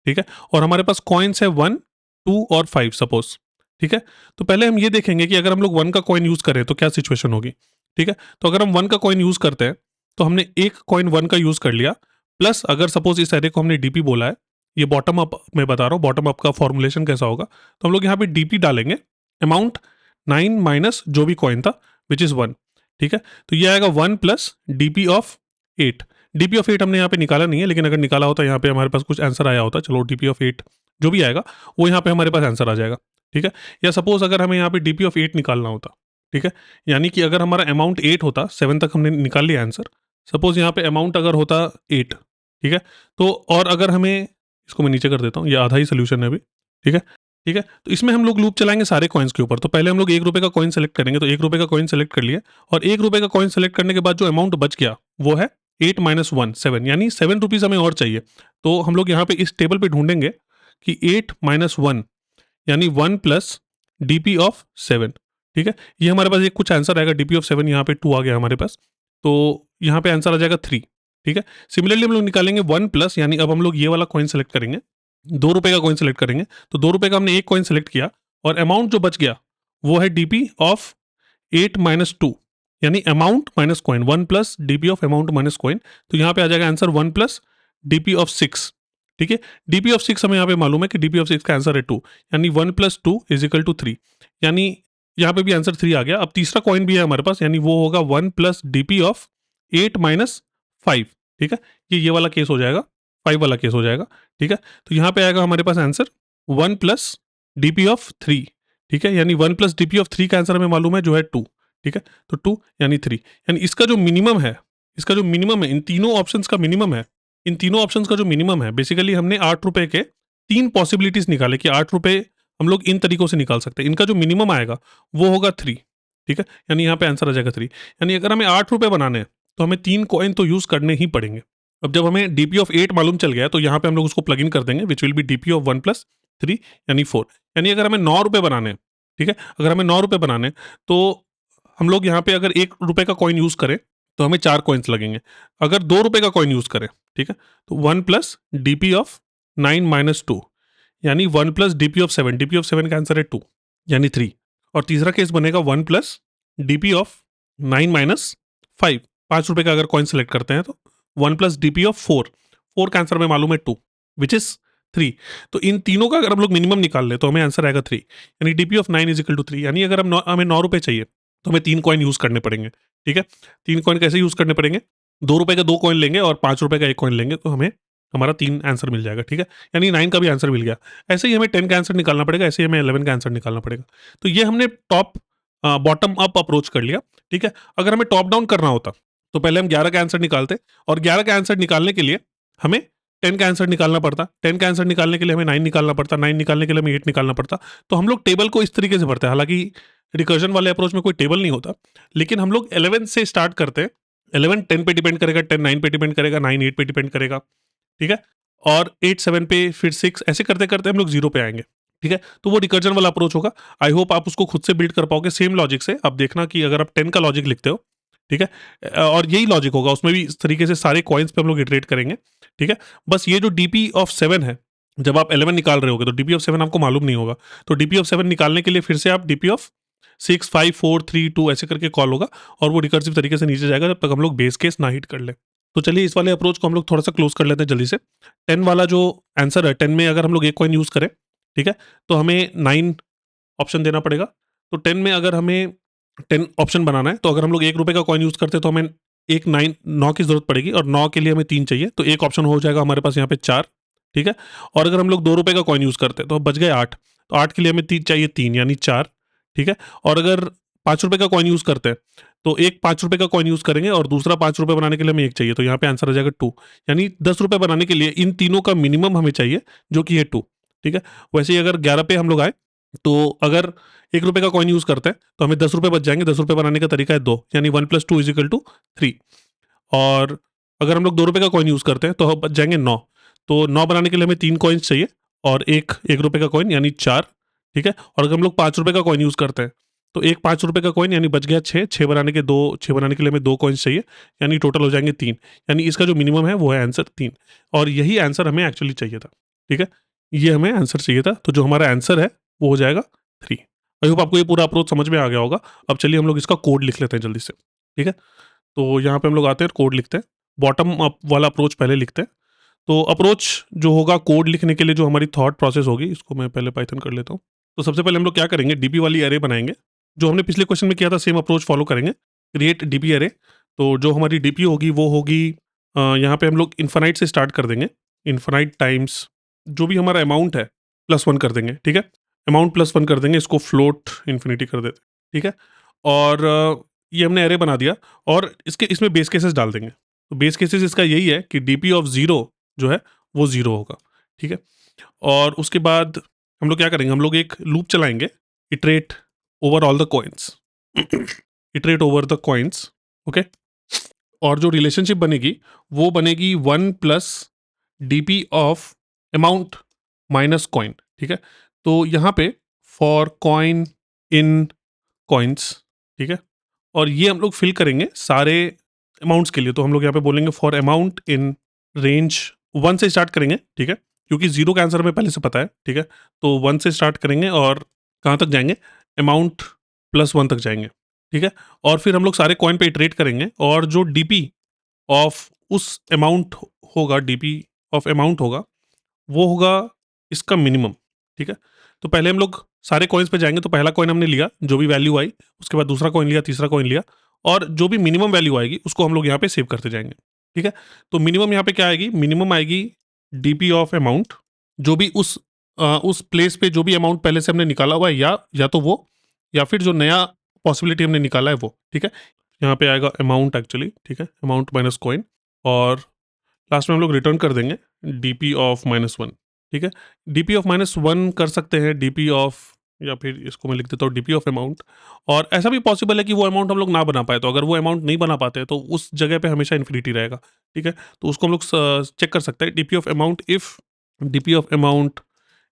ठीक है, और हमारे पास कॉइन्स है 1, 2 और 5 सपोज, ठीक है। तो पहले हम ये देखेंगे कि अगर हम लोग 1 का कॉइन यूज करें तो क्या सिचुएशन होगी, ठीक है। तो अगर हम 1 का कॉइन यूज करते हैं तो हमने एक कॉइन 1 का यूज कर लिया, प्लस अगर सपोज इस एरे को हमने डीपी बोला है, ये बॉटम अप मैं बता रहा हूँ, बॉटम अप का फॉर्मुलेशन कैसा होगा, तो हम लोग यहाँ पे डीपी डालेंगे, अमाउंट 9 माइनस जो भी कॉइन था विच इज 1, ठीक है। तो ये आएगा 1 plus DP of 8। DP of 8 हमने यहाँ पे निकाला नहीं है, लेकिन अगर निकाला होता यहाँ पे हमारे पास कुछ आंसर आया होता, चलो डीपी ऑफ 8 जो भी आएगा वो यहाँ पे हमारे पास आंसर आ जाएगा, ठीक है। या सपोज अगर हमें यहाँ पे डीपी ऑफ 8 निकालना होता, ठीक है, यानी कि अगर हमारा अमाउंट 8 होता, 7 तक हमने निकाल लिया आंसर, सपोज यहाँ पे अमाउंट अगर होता 8, ठीक है, तो और अगर हमें, इसको मैं नीचे कर देता हूँ, ये आधा ही सोल्यूशन है अभी, ठीक है, ठीक है। तो इसमें हम लोग लूप चलाएंगे सारे कॉइन्स के ऊपर। तो पहले हम लोग 1 रुपए का कॉइन सेलेक्ट करेंगे, तो 1 रुपए का कॉइन सेलेक्ट कर लिए, और 1 रुपए का कॉइन सेलेक्ट करने के बाद जो अमाउंट बच गया वो है 8 माइनस 1 7, यानी 7 रुपीज हमें और चाहिए। तो हम लोग यहाँ पे इस टेबल पे ढूंढेंगे कि 8 माइनस 1 यानी 1 प्लस डीपी ऑफ 7, ठीक है। ये हमारे पास एक कुछ आंसर आएगा, डीपी ऑफ 7 यहाँ पे 2 आ गया हमारे पास, तो यहाँ पे आंसर आ जाएगा 3, ठीक है। सिमिलरली हम लोग निकालेंगे 1 प्लस, यानी अब हम लोग ये वाला कॉइन सेलेक्ट करेंगे, 2 रुपए का कॉइन सेलेक्ट करेंगे, तो 2 रुपए का हमने एक कॉइन सेलेक्ट किया और अमाउंट जो बच गया वो है डीपी ऑफ 8 माइनस 2, यानी amount minus coin, 1 plus DP of amount minus coin. तो यहाँ पे आ जाएगा आंसर 1 प्लस डीपी ऑफ 6, ठीक है। डीपी ऑफ 6 हमें यहाँ पे मालूम है कि डीपी ऑफ 6 का आंसर है 2, यानी 1 प्लस 2 इज इक्वल टू 3, यानी यहाँ पे भी आंसर 3 आ गया। अब तीसरा कॉइन भी है हमारे पास, यानी वो होगा 1 प्लस डीपी ऑफ 8 माइनस 5, ठीक है। ये वाला केस हो जाएगा, 5 वाला केस हो जाएगा, ठीक है। तो यहाँ पे आएगा हमारे पास आंसर 1 प्लस डीपी ऑफ 3, ठीक है, यानी 1 प्लस डीपी ऑफ 3 का आंसर हमें मालूम है जो है 2, ठीक है। तो 2 यानी 3, यानी इसका जो मिनिमम है, इसका जो मिनिमम है, इन तीनों ऑप्शंस का मिनिमम है, इन तीनों ऑप्शंस का जो मिनिमम है, बेसिकली हमने 8 रुपए के 3 पॉसिबिलिटीज निकाले कि 8 रुपए हम लोग इन तरीकों से निकाल सकते हैं। इनका जो मिनिमम आएगा वो होगा 3, ठीक है, यानी यहाँ पे आंसर आ जाएगा 3। यानी अगर हमें 8 रुपए बनाने हैं तो हमें 3 कॉइन तो यूज करने ही पड़ेंगे। अब जब हमें डीपी ऑफ 8 मालूम चल गया तो यहाँ पे हम लोग उसको प्लग इन कर देंगे, which will be DP of 1 plus 3 यानी 4। यानी अगर हमें 9 रुपए बनाने हैं, ठीक है, अगर हमें 9 रुपए बनाने हैं, तो हम लोग यहाँ पे अगर 1 रुपए का कॉइन यूज करें तो हमें 4 कॉइन्स लगेंगे। अगर 2 रुपए का कॉइन यूज करें, ठीक है, तो 1 प्लस डीपी ऑफ 9 माइनस 2, यानी 1 plus DP of 7, DP of 7 का आंसर है 2 यानी 3। और तीसरा केस बनेगा 1 प्लस डीपी ऑफ 9 माइनस 5, 5 रुपए का अगर कॉइन सेलेक्ट करते हैं तो 1 प्लस डीपी ऑफ 4, 4 का आंसर में मालूम है 2 विच इज 3। तो इन तीनों का अगर हम लोग मिनिमम निकाल ले तो हमें आंसर आएगा 3, यानी DP of 9 is equal to 3। यानी अगर हमें 9 रुपए चाहिए तो हमें 3 कॉइन यूज करने पड़ेंगे, ठीक है। 3 कॉइन कैसे यूज करने पड़ेंगे, 2 रुपए का 2 कॉइन लेंगे और 5 रुपए का 1 कॉइन लेंगे, तो हमें हमारा 3 आंसर मिल जाएगा, ठीक है। यानी 9 का भी आंसर मिल गया। ऐसे ही हमें 10 का आंसर निकालना पड़ेगा, ऐसे ही हमें 11 का आंसर निकालना पड़ेगा। तो ये हमने टॉप बॉटम अप अप्रोच कर लिया, ठीक है। अगर हमें टॉप डाउन करना होता तो पहले हम 11 का आंसर निकालते, और 11 का आंसर निकालने के लिए हमें 10 का आंसर निकालना पड़ता, 10 का आंसर निकालने के लिए हमें 9 निकालना पड़ता, 9 निकालने के लिए हमें 8 निकालना पड़ता। तो हम लोग टेबल को इस तरीके से भरते हैं, हालांकि रिकर्जन वाले अप्रोच में कोई टेबल नहीं होता, लेकिन हम लोग 11 से स्टार्ट करते हैं। 11 10 पे डिपेंड करेगा, 10 9 पे डिपेंड करेगा, 9 8 पे डिपेंड करेगा, ठीक है, और 8 7 पे, फिर 6, ऐसे करते करते हम लोग 0 पे आएंगे, ठीक है। तो वो रिकर्जन वाला अप्रोच होगा। आई होप आप उसको खुद से बिल्ड कर पाओगे सेम लॉजिक से। अब देखना कि अगर आप 10 का लॉजिक लिखते हो, ठीक है, और यही लॉजिक होगा उसमें भी, इस तरीके से सारे कॉइन्स पे हम लोग इटरेट करेंगे, ठीक है। बस ये जो डीपी ऑफ 7 है, जब आप 11 निकाल रहे होगे तो डीपी ऑफ 7 आपको मालूम नहीं होगा, तो डीपी ऑफ 7 निकालने के लिए फिर से आप डीपी ऑफ 6 5 4 3 2 ऐसे करके कॉल होगा, और वो रिकर्सिव तरीके से नीचे जाएगा जब तक हम लोग बेस केस ना हिट कर ले। तो चलिए इस वाले अप्रोच को हम लोग थोड़ा सा क्लोज कर लेते हैं जल्दी से। 10 वाला जो आंसर है, 10 में अगर हम लोग एक कॉइन यूज करें, ठीक है, तो हमें 9 ऑप्शन देना पड़ेगा। तो 10 में अगर हमें 10 ऑप्शन बनाना है, तो अगर हम लोग 1 रुपए का कॉइन यूज करते हैं तो हमें एक 9 की जरूरत पड़ेगी और 9 के लिए हमें 3 चाहिए, तो एक ऑप्शन हो जाएगा हमारे पास यहाँ पे 4, ठीक है। और अगर हम लोग 2 रुपए का कॉइन यूज करते हैं तो बच गए 8, तो 8 के लिए हमें चाहिए 3 यानी 4, ठीक है। और अगर 5 रुपए का कॉइन यूज करते हैं तो एक 5 रुपए का कॉइन यूज करेंगे और दूसरा 5 रुपए बनाने के लिए हमें एक चाहिए, तो यहाँ पे आंसर आ जाएगा 2, यानी 10 रुपए बनाने के लिए इन तीनों का मिनिमम हमें चाहिए जो कि है 2, ठीक है। वैसे ही अगर 11 पे हम लोग आए तो अगर 1 रुपए का कॉइन यूज करते हैं तो हमें 10 रुपए बच जाएंगे, 10 रुपए बनाने का तरीका है 2, यानी 1 + 2 = 3। और अगर हम लोग 2 रुपए का कॉइन यूज करते हैं तो बच जाएंगे 9, तो 9 बनाने के लिए हमें 3 कॉइन्स चाहिए और एक रुपए का कॉइन यानी 4, ठीक है। और अगर हम लोग 5 रुपए का कॉइन यूज करते हैं तो एक 5 रुपए का कॉइन यानी बच गया 6, 6 बनाने के लिए हमें 2 कॉइन्स चाहिए, यानी टोटल हो जाएंगे 3, यानी इसका जो मिनिमम है वो है आंसर 3, और यही आंसर हमें एक्चुअली चाहिए था, ठीक है। ये हमें आंसर चाहिए था, तो जो हमारा आंसर है वो हो जाएगा 3। आई होप आपको ये पूरा अप्रोच समझ में आ गया होगा। अब चलिए हम लोग इसका कोड लिख लेते हैं जल्दी से, ठीक है। तो यहाँ पे हम लोग आते हैं, कोड लिखते हैं, बॉटम अप वाला अप्रोच पहले लिखते हैं। तो अप्रोच जो होगा कोड लिखने के लिए, जो हमारी थॉट प्रोसेस होगी, इसको मैं पहले पाइथन कर लेता हूँ। तो सबसे पहले हम लोग क्या करेंगे, डीपी वाली एरे बनाएंगे, जो हमने पिछले क्वेश्चन में किया था सेम अप्रोच फॉलो करेंगे, क्रिएट डीपी एरे। तो जो हमारी डीपी होगी वो होगी, यहाँ पे हम लोग इन्फानाइट से स्टार्ट कर देंगे, इन्फानाइट टाइम्स जो भी हमारा अमाउंट है +1 कर देंगे, ठीक है। अमाउंट +1 कर देंगे, इसको फ्लोट इन्फिनिटी कर देते हैं, ठीक है। और ये हमने एरे बना दिया और इसमें बेस केसेस डाल देंगे। तो बेस केसेस इसका यही है कि डीपी ऑफ 0 जो है वो 0 होगा, ठीक है। और उसके बाद हम लोग क्या करेंगे, हम लोग एक लूप चलाएंगे, iterate over all the coins, iterate over the coins, okay. और जो रिलेशनशिप बनेगी वो बनेगी 1 + DP of amount minus coin, ठीक है। तो यहाँ पे फॉर कॉइन इन कॉइन्स, ठीक है। और ये हम लोग फिल करेंगे सारे अमाउंट्स के लिए, तो हम लोग यहाँ पे बोलेंगे फॉर अमाउंट इन रेंज 1 से स्टार्ट करेंगे, ठीक है, क्योंकि 0 का आंसर हमें पहले से पता है, ठीक है। तो 1 से स्टार्ट करेंगे और कहाँ तक जाएंगे, अमाउंट +1 तक जाएंगे, ठीक है। और फिर हम लोग सारे कॉइन पे इटरेट करेंगे और जो डीपी ऑफ उस अमाउंट होगा, डीपी ऑफ अमाउंट होगा, वो होगा इसका मिनिमम, ठीक है। तो पहले हम लोग सारे कॉइन्स पे जाएंगे, तो पहला कॉइन हमने लिया जो भी वैल्यू आई, उसके बाद दूसरा कॉइन लिया, तीसरा कॉइन लिया, और जो भी मिनिमम वैल्यू आएगी उसको हम लोग यहाँ पे सेव करते जाएंगे, ठीक है। तो मिनिमम यहाँ पे क्या आएगी, मिनिमम आएगी डीपी ऑफ अमाउंट, जो भी उस प्लेस पे जो भी अमाउंट पहले से हमने निकाला हुआ है, या तो वो, या फिर जो नया पॉसिबिलिटी हमने निकाला है वो, ठीक है। यहाँ पे आएगा अमाउंट एक्चुअली, ठीक है, अमाउंट माइनस कॉइन, और लास्ट में हम लोग रिटर्न कर देंगे डीपी ऑफ -1, ठीक है। डीपी ऑफ -1 कर सकते हैं, डीपी ऑफ, या फिर इसको मैं लिख देता हूँ डीपी ऑफ अमाउंट। और ऐसा भी पॉसिबल है कि वो अमाउंट हम लोग ना बना पाए, तो अगर वो अमाउंट नहीं बना पाते तो उस जगह पे हमेशा इन्फिनिटी रहेगा, ठीक है। तो उसको हम लोग चेक कर सकते हैं, DP of amount if DP of amount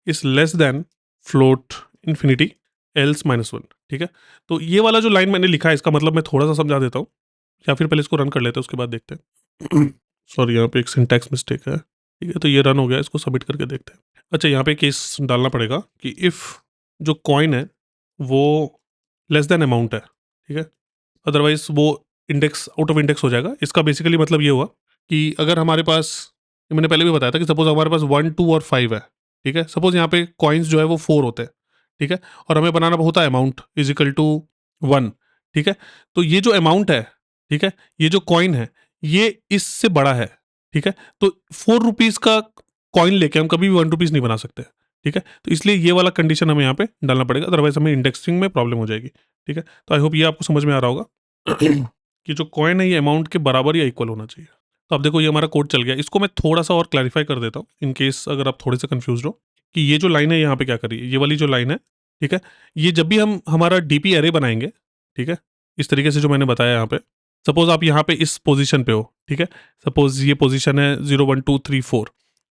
is less than float infinity else -1, ठीक है। तो ये वाला जो लाइन मैंने लिखा है इसका मतलब मैं थोड़ा सा समझा देता हूँ, या फिर पहले इसको रन कर लेते हैं उसके बाद देखते हैं। सॉरी, यहाँ पे एक सिंटैक्स मिस्टेक है, ठीक है। तो ये रन हो गया, इसको सबमिट करके देखते हैं। अच्छा, यहाँ पे केस डालना पड़ेगा कि इफ़ जो कॉइन है वो लेस देन अमाउंट है, ठीक है, अदरवाइज वो इंडेक्स आउट ऑफ इंडेक्स हो जाएगा। इसका बेसिकली मतलब ये हुआ कि अगर हमारे पास, मैंने पहले भी बताया था कि सपोज हमारे पास 1, 2 और 5 है, ठीक है। सपोज यहाँ पे कॉइन्स जो है वो 4 होते हैं, ठीक है, और हमें बनाना होता है अमाउंट =1, ठीक है। तो ये जो अमाउंट है, ठीक है, ये जो कॉइन है ये इससे बड़ा है, ठीक है। तो 4 रुपीज़ का कॉइन लेके हम कभी भी 1 रुपीज़ नहीं बना सकते, ठीक है। तो इसलिए ये वाला कंडीशन हमें यहाँ पे डालना पड़ेगा, अदरवाइज हमें इंडेक्सिंग में प्रॉब्लम हो जाएगी, ठीक है। तो आई होप ये आपको समझ में आ रहा होगा कि जो कॉइन है ये अमाउंट के बराबर या इक्वल होना चाहिए। तो अब देखो ये हमारा कोड चल गया, इसको मैं थोड़ा सा और क्लैरिफाई कर देता हूँ इन केस अगर आप थोड़े से कंफ्यूज हो कि ये जो लाइन है यहाँ पे क्या कर रही है, ये वाली जो लाइन है, ठीक है, ये जब भी हम हमारा डीपी एरे बनाएंगे, ठीक है, इस तरीके से जो मैंने बताया यहाँ पे, सपोज आप यहाँ पे इस पोजीशन पे हो, ठीक है, सपोज ये पोजीशन है 0, 1, 2, 3, 4,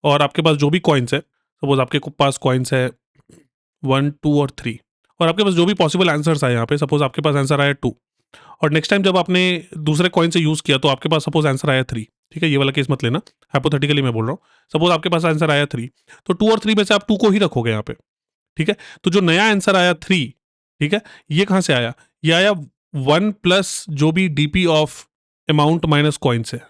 और आपके पास जो भी कॉइन्स है, सपोज आपके पास कॉइन्स है 1, 2 और 3, और आपके पास जो भी पॉसिबल आंसर्स आए यहाँ पे, सपोज आपके पास आंसर आया 2, और नेक्स्ट टाइम जब आपने दूसरे कॉइन से यूज किया तो आपके पास सपोज आंसर आया 3, ठीक है, ये वाला केस मत लेना, हाइपोथेटिकली मैं बोल रहा हूँ। सपोज आपके पास आंसर आया 3, तो 2 और 3 में से आप 2 को ही रखोगे यहाँ पे, ठीक है। तो जो नया आंसर आया 3, ठीक है, ये कहाँ से आया, ये आया 1 प्लस जो भी DP of amount minus coins है,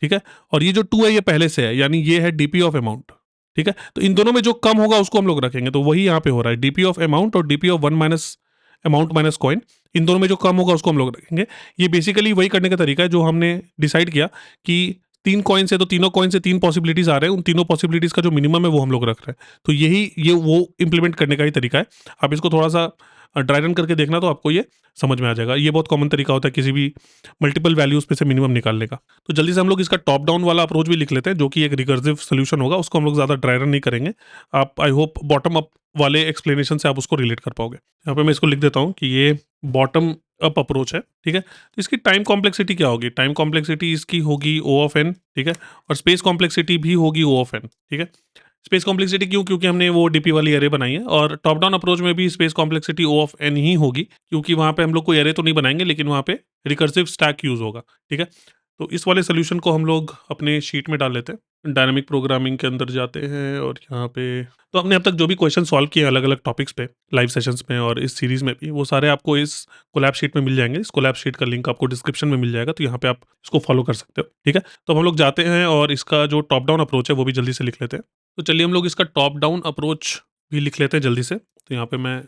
ठीक है। और ये जो 2 है ये पहले से है, यानी ये है डीपी ऑफ अमाउंट, ठीक है। तो इन दोनों में जो कम होगा उसको हम लोग रखेंगे, तो वही यहाँ पे हो रहा है, डीपी ऑफ अमाउंट और DP of 1 minus amount minus coin, इन दोनों में जो कम होगा उसको हम लोग रखेंगे। ये बेसिकली वही करने का तरीका है जो हमने डिसाइड किया कि 3 कॉइन्स है तो तीनों कॉइन से 3 पॉसिबिलिटीज़ आ रहे हैं, उन तीनों पॉसिबिलिटीज़ का जो मिनिमम है वो हम लोग रख रहे हैं। तो ये वो इम्प्लीमेंट करने का ही तरीका है। आप इसको थोड़ा-सा ड्राई रन करके देखना तो आपको ये समझ में आ जाएगा। ये बहुत कॉमन तरीका होता है किसी भी मल्टीपल वैल्यूज़ पे से मिनिमम निकालने का। तो जल्दी से हम लोग इसका टॉप डाउन वाला अप्रोच भी लिख लेते हैं जो कि एक रिकर्सिव सॉल्यूशन होगा, उसको हम लोग ज़्यादा ड्राई रन नहीं करेंगे। आप आई होप बॉटम अप वाले एक्सप्लेनेशन से आप उसको रिलेट कर पाओगे। यहाँ पे मैं इसको लिख देता हूँ कि ये बॉटम अप अप्रोच है, ठीक है। तो इसकी टाइम कॉम्प्लेक्सिटी क्या होगी? टाइम कॉम्प्लेक्सिटी इसकी होगी O ऑफ n, ठीक है, और स्पेस कॉम्प्लेक्सिटी भी होगी O ऑफ n, ठीक है। स्पेस कॉम्प्लेक्सिटी क्यों? क्योंकि हमने वो डीपी वाली एरे बनाई है, और टॉप डाउन अप्रोच में भी space complexity O of n ही होगी, क्योंकि वहाँ पे हम लोग कोई एरे तो नहीं बनाएंगे, लेकिन वहाँ पे रिकर्सिव स्टैक यूज होगा, ठीक है। तो इस वाले सोल्यूशन को हम लोग अपने शीट में डाल लेते हैं। डायनामिक प्रोग्रामिंग के अंदर जाते हैं और यहाँ पे तो हमने अब तक जो भी क्वेश्चन सॉल्व किए अलग अलग टॉपिक्स पे लाइव सेशंस में और इस सीरीज में भी, वो सारे आपको इस कोलैब शीट में मिल जाएंगे। इस कोलैब शीट का लिंक आपको डिस्क्रिप्शन में मिल जाएगा, तो यहाँ पे आप इसको फॉलो कर सकते हो, ठीक है। तो हम लोग जाते हैं और इसका जो टॉप डाउन अप्रोच है वो भी जल्दी से लिख लेते हैं। तो चलिए हम लोग इसका टॉप डाउन अप्रोच भी लिख लेते हैं जल्दी से। तो यहाँ पे मैं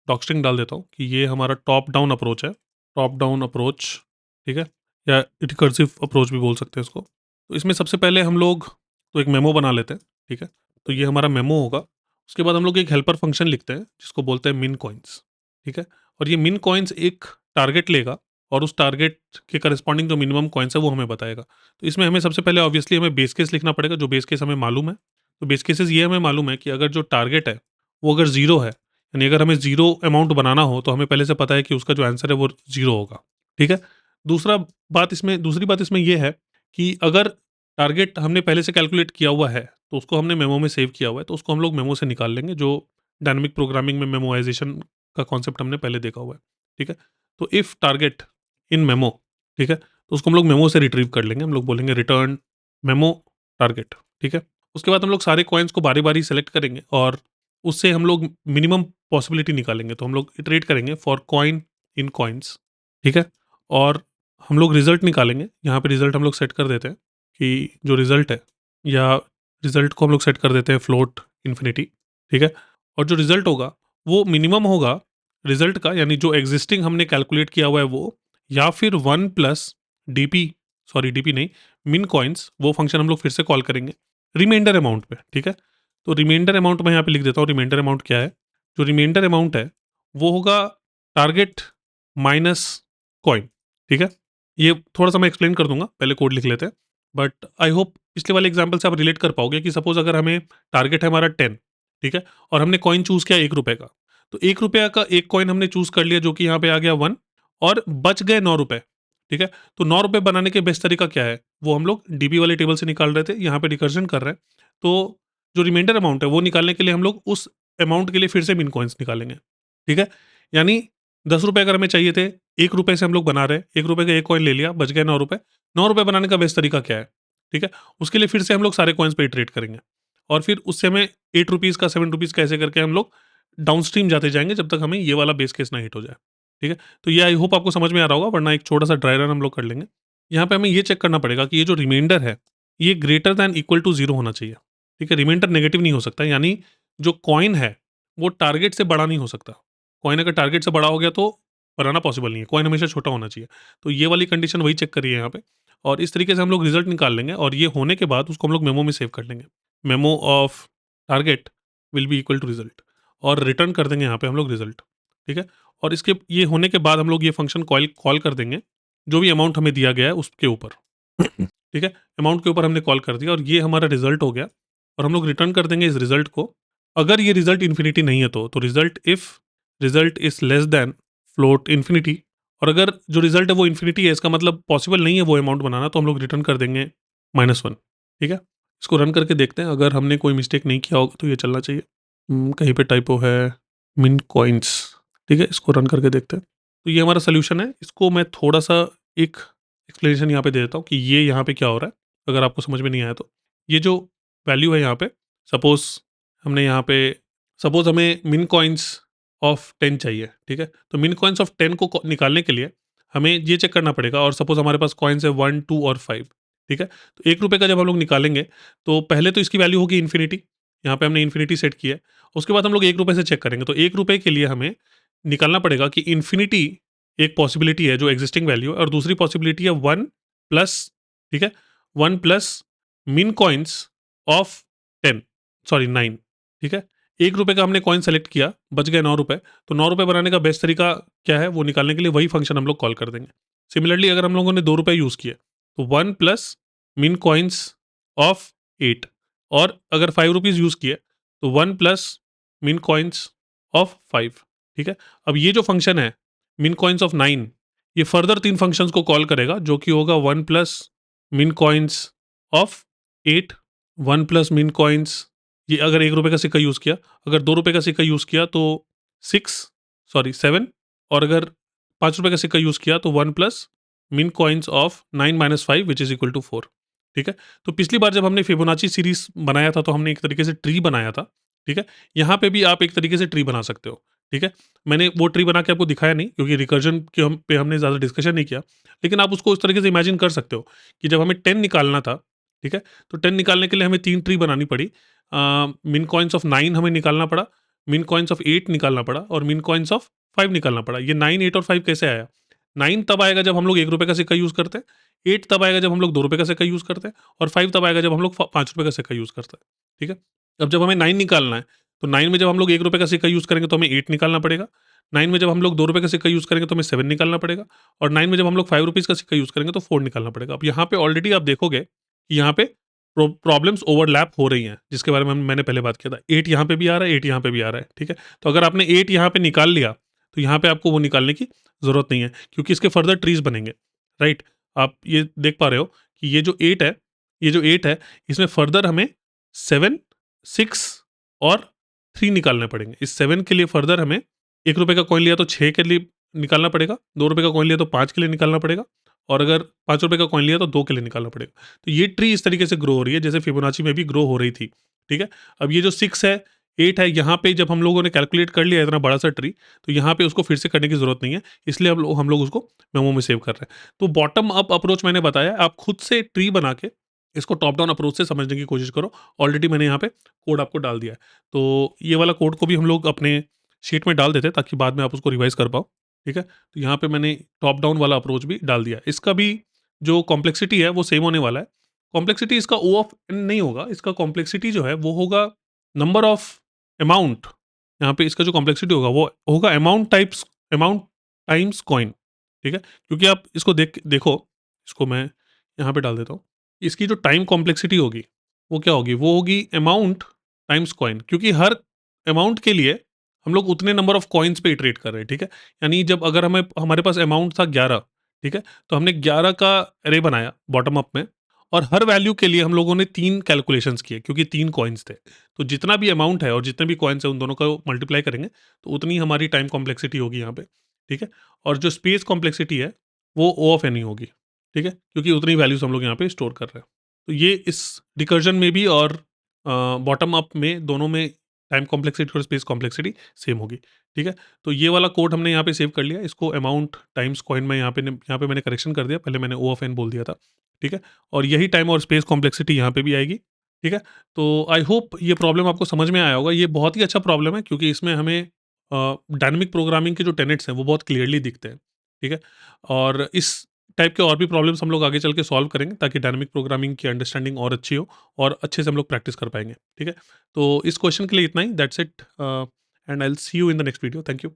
डॉक्स्ट्रिंग डाल देता हूँ कि ये हमारा टॉप डाउन अप्रोच है। टॉप डाउन अप्रोच, ठीक है, या रिकर्सिव अप्रोच भी बोल सकते हैं इसको। तो इसमें सबसे पहले हम लोग तो एक मेमो बना लेते हैं, ठीक है। तो ये हमारा मेमो होगा। उसके बाद हम लोग एक हेल्पर फंक्शन लिखते हैं जिसको बोलते हैं मिन कॉइन्स, ठीक है। और ये मिन कॉइन्स एक टारगेट लेगा और उस टारगेट के करस्पॉन्डिंग जो मिनिमम कॉइन्स है वो हमें बताएगा। तो इसमें हमें सबसे पहले ऑब्वियसली हमें बेस केस लिखना पड़ेगा, जो बेस केस हमें मालूम है। तो बेस केसेस ये हमें मालूम है कि अगर जो टारगेट है वो अगर जीरो है, यानी अगर हमें जीरो अमाउंट बनाना हो, तो हमें पहले से पता है कि उसका जो आंसर है वो जीरो होगा, ठीक है। दूसरी बात इसमें यह है कि अगर टारगेट हमने पहले से कैलकुलेट किया हुआ है, तो उसको हमने मेमो में सेव किया हुआ है, तो उसको हम लोग मेमो से निकाल लेंगे, जो डायनामिक प्रोग्रामिंग में मेमोइजेशन का कॉन्सेप्ट हमने पहले देखा हुआ है, ठीक है। तो इफ टारगेट इन मेमो, ठीक है, तो उसको हम लोग मेमो से रिट्रीव कर लेंगे। हम लोग बोलेंगे रिटर्न मेमो टारगेट, ठीक है। उसके बाद हम लोग सारे कॉइन्स को बारी बारी सेलेक्ट करेंगे और उससे हम लोग मिनिमम पॉसिबिलिटी निकालेंगे। तो हम लोग इटरेट करेंगे फॉर कॉइन इन कॉइन्स, ठीक है। और हम लोग रिजल्ट निकालेंगे। यहाँ पे रिजल्ट हम लोग सेट कर देते हैं कि जो रिजल्ट है, या रिजल्ट को हम लोग सेट कर देते हैं फ्लोट इन्फिनिटी, ठीक है। और जो रिजल्ट होगा वो मिनिमम होगा रिजल्ट का, यानी जो एग्जिस्टिंग हमने कैलकुलेट किया हुआ है वो, या फिर 1 प्लस डीपी, सॉरी डीपी नहीं, मिन कॉइन्स, वो फंक्शन हम लोग फिर से कॉल करेंगे रिमाइंडर अमाउंट पे, ठीक है। तो रिमाइंडर अमाउंट मैं यहाँ पे लिख देता हूँ। रिमाइंडर अमाउंट क्या है? जो रिमाइंडर अमाउंट है वो होगा टारगेट माइनस कॉइन, ठीक है। ये थोड़ा सा मैं एक्सप्लेन कर दूंगा, पहले कोड लिख लेते हैं। बट आई होप पिछले वाले एग्जाम्पल से आप रिलेट कर पाओगे कि सपोज अगर हमें टारगेट है हमारा 10, ठीक है, और हमने कॉइन चूज किया 1 रुपए का, तो 1 रुपया का एक कॉइन हमने चूज कर लिया जो कि यहाँ पे आ गया 1, और बच गए 9 रुपए, ठीक है। तो 9 रुपए बनाने के बेस्ट तरीका क्या है? वो हम लोग डीबी वाले टेबल से निकाल रहे थे, यहाँ पे रिकर्जन कर रहे हैं। तो जो रिमाइंडर अमाउंट है वो निकालने के लिए हम लोग उस अमाउंट के लिए फिर से मिन कॉइन्स निकालेंगे, ठीक है। यानी 10 रुपए अगर हमें चाहिए थे, 1 रुपए से हम लोग बना रहे हैं, 1 रुपए का एक कॉइन ले लिया, बच गए 9 रुपए। 9 रुपए बनाने का बेस्ट तरीका क्या है? ठीक है, उसके लिए फिर से हम लोग सारे कॉइन्स पे इटरेट करेंगे, और फिर उससे हमें 8 रुपीज़ का 7 रुपीज़ का ऐसे करके हम लोग डाउन स्ट्रीम जाते जाएंगे जब तक हमें ये वाला बेस केस ना हिट हो जाए, ठीक है। तो ये आई होप आपको समझ में आ रहा होगा, वरना एक छोटा सा ड्राई रन हम लोग कर लेंगे। यहाँ पे हमें ये चेक करना पड़ेगा कि ये जो रिमाइंडर है ये ग्रेटर दैन इक्वल टू 0 होना चाहिए, ठीक है। रिमाइंडर नेगेटिव नहीं हो सकता, यानी जो कॉइन है वो टारगेट से बड़ा नहीं हो सकता। कॉइन अगर टारगेट से बड़ा हो गया तो बनाना पॉसिबल नहीं है, कॉइन हमेशा छोटा होना चाहिए। तो ये वाली कंडीशन वही चेक करिए यहाँ पे, और इस तरीके से हम लोग रिजल्ट निकाल लेंगे, और ये होने के बाद उसको हम लोग मेमो में सेव कर लेंगे। Memo of target will be equal to result, और रिटर्न कर देंगे यहाँ पे हम लोग रिजल्ट, ठीक है। और इसके ये होने के बाद हम लोग ये फंक्शन कॉल कॉल कर देंगे जो भी अमाउंट हमें दिया गया है उसके ऊपर, ठीक है। अमाउंट के ऊपर हमने कॉल कर दिया और ये हमारा रिजल्ट हो गया, और हम लोग रिटर्न कर देंगे इस रिजल्ट को। अगर ये रिजल्ट इन्फिनिटी नहीं है तो result if result is less than float infinity, और अगर जो रिजल्ट है वो इन्फिनिटी है, इसका मतलब पॉसिबल नहीं है वो अमाउंट बनाना, तो हम लोग रिटर्न कर देंगे -1, ठीक है। इसको रन करके देखते हैं, अगर हमने कोई मिस्टेक नहीं किया होगा तो ये चलना चाहिए। कहीं पे टाइपो है, मिन कॉइन्स, ठीक है। इसको रन करके देखते हैं। तो ये हमारा सोल्यूशन है। इसको मैं थोड़ा सा एक एक्सप्लेनेशन यहाँ पे दे देता हूँ कि ये यहाँ पे क्या हो रहा है, अगर आपको समझ में नहीं आया तो। ये जो वैल्यू है यहाँ पे, सपोज हमने यहाँ पे सपोज हमें मिन कॉइन्स ऑफ 10 चाहिए, ठीक है। तो मिन कॉइन्स ऑफ 10 को निकालने के लिए हमें ये चेक करना पड़ेगा, और सपोज हमारे पास कॉइन्स है 1, 2 और 5, ठीक है। तो 1 रुपये का जब हम लोग निकालेंगे तो पहले तो इसकी वैल्यू होगी इन्फिनिटी, यहाँ पे हमने इन्फिनिटी सेट किया है। उसके बाद हम लोग 1 रुपये से चेक करेंगे, तो 1 रुपये के लिए हमें निकालना पड़ेगा कि इन्फिनिटी एक पॉसिबिलिटी है जो एग्जिस्टिंग वैल्यू है, और दूसरी पॉसिबिलिटी है 1 प्लस, ठीक है, 1 plus min coins of 10, sorry 9, ठीक है। ₹1 का हमने कॉइन सेलेक्ट किया, बच गए ₹9, तो ₹9 बनाने का बेस्ट तरीका क्या है वो निकालने के लिए वही फंक्शन हम लोग कॉल कर देंगे। सिमिलरली अगर हम लोगों ने ₹2 यूज़ किए तो 1 प्लस मिन कॉइन्स ऑफ 8, और अगर ₹5 यूज़ किए तो 1 प्लस मिन कॉइन्स ऑफ 5, ठीक है। अब ये जो फंक्शन है मिन कॉइन्स ऑफ 9, ये फर्दर 3 फंक्शंस को कॉल करेगा, जो कि होगा 1 plus min coins of 8, 1 plus min coins, ये अगर ₹1 का सिक्का यूज़ किया, अगर ₹2 का सिक्का यूज़ किया तो 7, और अगर ₹5 का सिक्का यूज़ किया तो 1 plus min coins of 9 minus 5 which is equal to 4, ठीक है। तो पिछली बार जब हमने फिबोनाची सीरीज बनाया था तो हमने एक तरीके से ट्री बनाया था, ठीक है। यहाँ पे भी आप एक तरीके से ट्री बना सकते हो, ठीक है। मैंने वो ट्री बना के आपको दिखाया नहीं क्योंकि रिकर्जन के पे हमने ज़्यादा डिस्कशन नहीं किया, लेकिन आप उसको उस तरीके से इमेजिन कर सकते हो कि जब हमें 10 निकालना था, ठीक है, तो 10 निकालने के लिए हमें 3 ट्री बनानी पड़ी। मिन कॉइन्स ऑफ 9 हमें निकालना पड़ा, मिन कॉइन्स ऑफ 8 निकालना पड़ा, और मिन कॉइन्स ऑफ 5 निकालना पड़ा। ये 9, 8 और 5 कैसे आया? 9 तब आएगा जब हम लोग ₹1 का सिक्का यूज़ करते हैं, 8 तब आएगा जब हम लोग ₹2 का सिक्का यूज़ करते हैं, और 5 तब आएगा जब हम लोग ₹5 का सिक्का यूज़ करते हैं, ठीक है। अब जब हमें 9 निकालना है, तो 9 में जब हम लोग ₹1 का सिक्का यूज़ करेंगे तो हमें 8 निकालना पड़ेगा, 9 में जब हम लोग ₹2 का सिक्का यूज़ करेंगे तो हमें 7 निकालना पड़ेगा, और 9 में जब हम लोग ₹5 का सिक्का यूज़ करेंगे तो 4 निकालना पड़ेगा। अब यहाँ पे ऑलरेडी आप देखोगे कि यहाँ पे प्रॉब्लम्स ओवरलैप हो रही हैं, जिसके बारे में मैंने पहले बात किया था। 8 यहाँ पे भी आ रहा है, 8 यहाँ पे भी आ रहा है, ठीक है। तो अगर आपने 8 यहाँ पे निकाल लिया, तो यहाँ पे आपको वो निकालने की ज़रूरत नहीं है, क्योंकि इसके फर्दर ट्रीज़ बनेंगे, राइट? आप ये देख पा रहे हो कि ये जो 8 है, इसमें फर्दर हमें 7, 6 और 3 निकालने पड़ेंगे। इस 7 के लिए फर्दर हमें ₹1 का कॉइन लिया तो 6 के लिए निकालना पड़ेगा, ₹2 का कॉइन लिया तो 5 के लिए निकालना पड़ेगा, और अगर ₹5 का कॉइन लिया तो 2 के लिए निकालना पड़ेगा। तो ये ट्री इस तरीके से ग्रो हो रही है जैसे फिबोनाची में भी ग्रो हो रही थी, ठीक है। अब ये जो 6 है, 8 है, यहाँ पे जब हम लोगों ने कैलकुलेट कर लिया इतना बड़ा सा ट्री, तो यहाँ पे उसको फिर से करने की ज़रूरत नहीं है, इसलिए हम लोग उसको मेमो में सेव कर रहे हैं। तो बॉटम अप अप्रोच मैंने बताया, आप खुद से ट्री बना के इसको टॉप डाउन अप्रोच से समझने की कोशिश करो। ऑलरेडी मैंने यहाँ पे कोड आपको डाल दिया है, तो ये वाला कोड को भी हम लोग अपने शीट में डाल देते हैं ताकि बाद में आप उसको रिवाइज़ कर पाओ, ठीक है। तो यहाँ पे मैंने टॉप डाउन वाला अप्रोच भी डाल दिया है। इसका भी जो कॉम्प्लेक्सिटी है वो सेम होने वाला है। कॉम्प्लेक्सिटी इसका O ऑफ n नहीं होगा, इसका कॉम्प्लेक्सिटी जो है वो होगा नंबर ऑफ अमाउंट। यहाँ पे इसका जो कॉम्प्लेक्सिटी होगा वो होगा अमाउंट टाइम्स कॉइन, ठीक है। क्योंकि आप इसको देखो, इसको मैं यहाँ पे डाल देता हूँ। इसकी जो टाइम कॉम्प्लेक्सिटी होगी वो क्या होगी? वो होगी अमाउंट टाइम्स कॉइन, क्योंकि हर अमाउंट के लिए हम लोग उतने नंबर ऑफ कॉइन्स पे इटरेट कर रहे हैं, ठीक है। यानी जब अगर हमारे पास अमाउंट था 11, ठीक है, तो हमने 11 का अरे बनाया बॉटम अप में, और हर वैल्यू के लिए हम लोगों ने 3 कैलकुलेशंस किए क्योंकि 3 कॉइन्स थे। तो जितना भी अमाउंट है और जितने भी कॉइन्स हैं उन दोनों को मल्टीप्लाई करेंगे तो उतनी हमारी टाइम कॉम्प्लेक्सिटी होगी यहाँ पे, ठीक है। और जो स्पेस कॉम्प्लेक्सिटी है वो O ऑफ n ही होगी, ठीक है, क्योंकि उतनी वैल्यूज हम लोग यहाँ पे स्टोर कर रहे हैं। तो ये इस रिकर्जन में भी और बॉटम अप में दोनों में टाइम कॉम्प्लेक्सिटी और स्पेस कॉम्प्लेक्सिटी सेम होगी, ठीक है। तो ये वाला कोड हमने यहाँ पे सेव कर लिया, इसको अमाउंट टाइम्स कॉइन में यहाँ पे मैंने करेक्शन कर दिया, पहले मैंने O ऑफ n बोल दिया था, ठीक है। और यही टाइम और स्पेस कॉम्प्लेक्सिटी यहाँ पे भी आएगी, ठीक है। तो आई होप ये प्रॉब्लम आपको समझ में आया होगा। ये बहुत ही अच्छा प्रॉब्लम है क्योंकि इसमें हमें डायनेमिक प्रोग्रामिंग के जो टेनेट्स हैं वो बहुत क्लियरली दिखते हैं, ठीक है। और इस टाइप के और भी प्रॉब्लम्स हम लोग आगे चल के सॉल्व करेंगे ताकि डायनेमिक प्रोग्रामिंग की अंडरस्टैंडिंग और अच्छी हो और अच्छे से हम लोग प्रैक्टिस कर पाएंगे, ठीक है। तो इस क्वेश्चन के लिए इतना ही, that's it, and I will see you in the next video. Thank you.